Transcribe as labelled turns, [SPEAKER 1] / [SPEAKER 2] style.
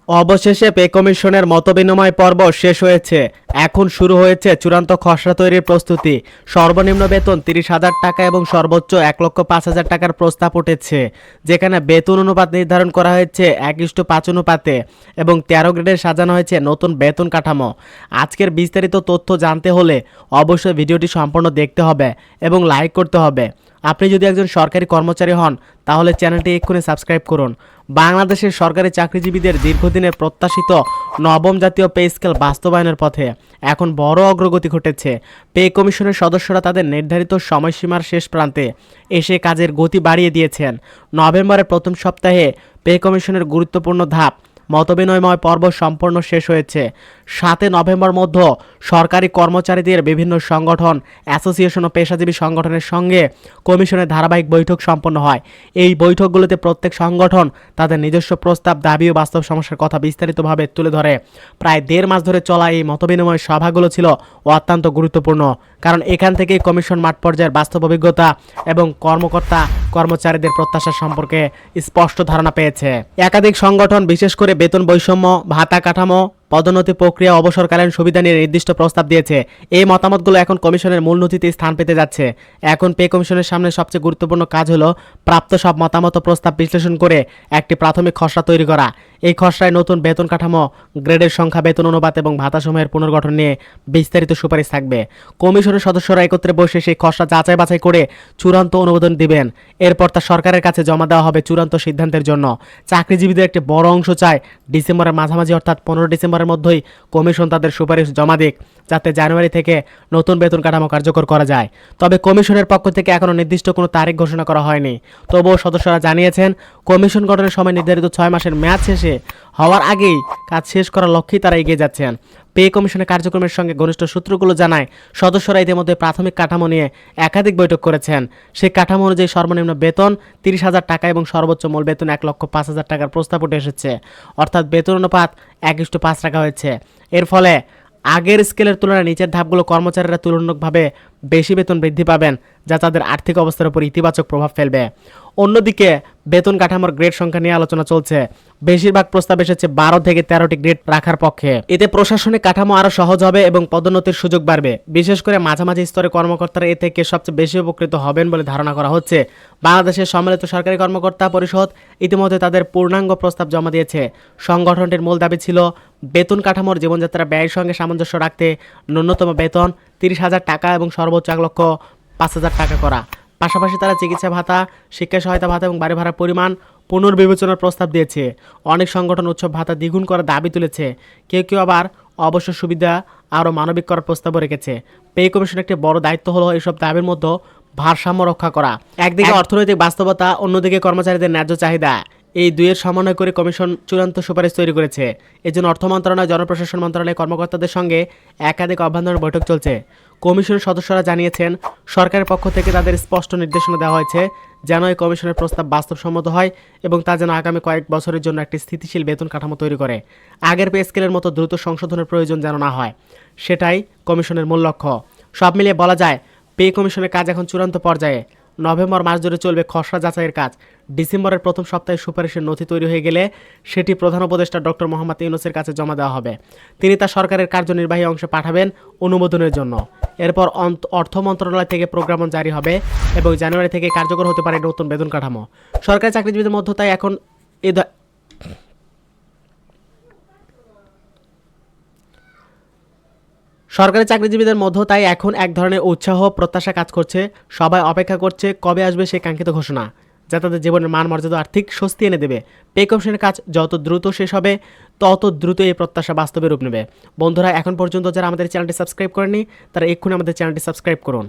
[SPEAKER 1] অবশেষে পে কমিশনের মতবিনিময় পর্ব শেষ হয়েছে। এখন শুরু হয়েছে চূড়ান্ত খসড়া তৈরির প্রস্তুতি। সর্বনিম্ন বেতন 30,000 টাকা এবং সর্বোচ্চ 1,05,000 টাকার প্রস্তাব উঠেছে, যেখানে বেতন অনুপাত নির্ধারণ করা হয়েছে 1:5 অনুপাতে এবং 13 গ্রেডে সাজানো হয়েছে নতুন বেতন কাঠামো। আজকের বিস্তারিত তথ্য জানতে হলে অবশ্যই ভিডিওটি সম্পূর্ণ দেখতে হবে এবং লাইক করতে হবে। আপনি যদি একজন সরকারি কর্মচারী হন তাহলে চ্যানেলটি এক্ষুনি সাবস্ক্রাইব করুন। বাংলাদেশের সরকারি চাকরিজীবীদের দীর্ঘদিনের প্রত্যাশিত নবম জাতীয় পে স্কেল বাস্তবায়নের পথে এখন বড় অগ্রগতি ঘটেছে। পে কমিশনের সদস্যরা তাদের নির্ধারিত সময়সীমার শেষ প্রান্তে এসে কাজের গতি বাড়িয়ে দিয়েছেন। নভেম্বরের প্রথম সপ্তাহে পে কমিশনের গুরুত্বপূর্ণ ধাপ মতবিনিময় পর্ব সম্পূর্ণ শেষ হয়েছে। 7 নভেম্বর মধ্যে সরকারি কর্মচারীদের বিভিন্ন সংগঠন, অ্যাসোসিয়েশন ও পেশাজীবী সংগঠনের সঙ্গে কমিশনের ধারাবাহিক বৈঠক সম্পন্ন হয়। এই বৈঠকগুলোতে প্রত্যেক সংগঠন তাদের নিজস্ব প্রস্তাব, দাবি ও বাস্তব সমস্যার কথা বিস্তারিতভাবে তুলে ধরে। প্রায় 1.5 মাস ধরে চলা এই মতবিনিময় সভাগুলো ছিল অত্যন্ত গুরুত্বপূর্ণ, কারণ এখান থেকেই কমিশন মাঠ পর্যায়ের বাস্তব অভিজ্ঞতা এবং কর্মচারীদের প্রত্যাশা সম্পর্কে স্পষ্ট ধারণা পেয়েছে। একাধিক সংগঠন বিশেষ করে বেতন বৈষম্য, ভাতা কাঠামো, পদোন্নতি প্রক্রিয়া, অবসরকালীন সুবিধা নিয়ে নির্দিষ্ট প্রস্তাব দিয়েছে। এই মতামতগুলো এখন কমিশনের মূল নথিতে স্থান পেতে যাচ্ছে। এখন পে কমিশনের সামনে সবচেয়ে গুরুত্বপূর্ণ কাজ হলো প্রাপ্ত সব মতামত ও প্রস্তাব বিশ্লেষণ করে একটি প্রাথমিক খসড়া তৈরি করা। এই খসড়ায় নতুন বেতন কাঠামো, গ্রেডের সংখ্যা, বেতন অনুপাত এবং ভাতাসমূহের পুনর্গঠন নিয়ে বিস্তারিত সুপারিশ থাকবে। কমিশনের সদস্যরা একত্রে বসে সেই খসড়া যাচাই বাছাই করে চূড়ান্ত অনুমোদন দিবেন। এরপর তা সরকারের কাছে জমা দেওয়া হবে চূড়ান্ত সিদ্ধান্তের জন্য। চাকরিজীবীদের একটি বড় অংশ চায় ডিসেম্বরের মাঝামাঝি অর্থাৎ 15 ডিসেম্বরের মধ্যেই কমিশন তাদের সুপারিশ জমা দিক, যাতে জানুয়ারি থেকে নতুন বেতন কাঠামো কার্যকর করা যায়। তবে কমিশনের পক্ষ থেকে এখনও নির্দিষ্ট কোনো তারিখ ঘোষণা করা হয়নি। তবুও সদস্যরা জানিয়েছেন, কমিশন গঠনের সময় নির্ধারিত 6 মাসের মেয়াদ শেষে হওয়ার আগেই কাজ শেষ করার লক্ষ্যেই তারা এগিয়ে যাচ্ছেন। পে কমিশনের কার্যক্রমের সঙ্গে ঘনিষ্ঠ সূত্রগুলো জানায়, সদস্যরা ইতিমধ্যে প্রাথমিক কাঠামো নিয়ে একাধিক বৈঠক করেছেন। সেই কাঠামো অনুযায়ী সর্বনিম্ন বেতন 30,000 টাকা এবং সর্বোচ্চ মূল বেতন 1,05,000 টাকার প্রস্তাব উঠে এসেছে, অর্থাৎ বেতন অনুপাত 1:5 রাখা হয়েছে। এর ফলে আগের স্কেলের তুলনায় নিচের ধাপগুলো কর্মচারীরা তুলনামূলকভাবে বেশি বেতন বৃদ্ধি পাবেন, যা তাদের আর্থিক অবস্থার উপর ইতিবাচক প্রভাব ফেলবে। অন্যদিকে বেতন কাঠামোর গ্রেড সংখ্যা নিয়ে আলোচনা চলছে। বেশিরভাগ প্রস্তাব এসেছে 12 থেকে 13টি গ্রেড রাখার পক্ষে। এতে প্রশাসনিক কাঠামো আরও সহজ হবে এবং পদোন্নতির সুযোগ বাড়বে। বিশেষ করে মাঝামাঝি স্তরে কর্মকর্তারা এ থেকে সবচেয়ে বেশি উপকৃত হবেন বলে ধারণা করা হচ্ছে। বাংলাদেশের সম্মিলিত সরকারি কর্মকর্তা পরিষদ ইতিমধ্যে তাদের পূর্ণাঙ্গ প্রস্তাব জমা দিয়েছে। সংগঠনটির মূল দাবি ছিল বেতন কাঠামোর জীবনযাত্রা ব্যয়ের সঙ্গে সামঞ্জস্য রাখতে ন্যূনতম বেতন 30,000 টাকা এবং সর্বোচ্চ 1,05,000 টাকা করা। পাশাপাশি তারা চিকিৎসা ভাতা, শিক্ষা সহায়তা ভাতা এবং বাড়ি ভাড়ার পরিমাণ পুনর্বিবেচনার প্রস্তাব দিয়েছে। অনেক সংগঠন উৎসব ভাতা দ্বিগুণ করার দাবি তুলেছে। কেউ কেউ আবার অবসর সুবিধা আরও মানবিক করার প্রস্তাবও রেখেছে। পে কমিশনের একটি বড় দায়িত্ব হলো এসব দাবির মধ্যে ভারসাম্য রক্ষা করা। একদিকে অর্থনৈতিক বাস্তবতা, অন্যদিকে কর্মচারীদের ন্যায্য চাহিদা, এই দুইয়ের সমন্বয় করে কমিশন চূড়ান্ত সুপারিশ তৈরি করেছে। এজন্য অর্থ মন্ত্রণালয়, জনপ্রশাসন মন্ত্রণালয়ের কর্মকর্তাদের সঙ্গে একাধিক অভ্যন্তরীণ বৈঠক চলছে। কমিশনের সদস্যরা জানিয়েছেন, সরকারের পক্ষ থেকে তাদের স্পষ্ট নির্দেশনা দেওয়া হয়েছে যেন এই কমিশনের প্রস্তাব বাস্তবসম্মত হয় এবং তা যেন আগামী কয়েক বছরের জন্য একটি স্থিতিশীল বেতন কাঠামো তৈরি করে। আগের পে স্কেলের মতো দ্রুত সংশোধনের প্রয়োজন যেন না হয়, সেটাই কমিশনের মূল লক্ষ্য। সব মিলিয়ে বলা যায়, পে কমিশনের কাজ এখন চূড়ান্ত পর্যায়ে। নভেম্বর মাস জুড়ে চলবে খসড়া যাচাইয়ের কাজ। ডিসেম্বরের প্রথম সপ্তাহে সুপারিশের নথি তৈরি হয়ে গেলে সেটি প্রধান উপদেষ্টা ডক্টর মোহাম্মদ ইউনূসের কাছে জমা দেওয়া হবে। তিনি তা সরকারের কার্যনির্বাহী অংশে পাঠাবেন অনুমোদনের জন্য। এরপর অর্থ মন্ত্রণালয় থেকে প্রজ্ঞাপন জারি হবে এবং জানুয়ারি থেকে কার্যকর হতে পারে নতুন বেতন কাঠামো। সরকারি চাকরিজীবীদের মধ্যে তাই এখন এক ধরনের উৎসাহ, প্রত্যাশা কাজ করছে। সবাই অপেক্ষা করছে কবে আসবে সেই কাঙ্ক্ষিত ঘোষণা, যা তাদের জীবনের মান মর্যাদা, আর্থিক স্বস্তি এনে দেবে। পে কমিশনের কাজ যত দ্রুত শেষ হবে তত দ্রুত এই প্রত্যাশা বাস্তবে রূপ নেবে। বন্ধুরা, এখন পর্যন্ত যারা আমাদের চ্যানেলটি সাবস্ক্রাইব করেনি তারা এক্ষুনি আমাদের চ্যানেলটি সাবস্ক্রাইব করুন।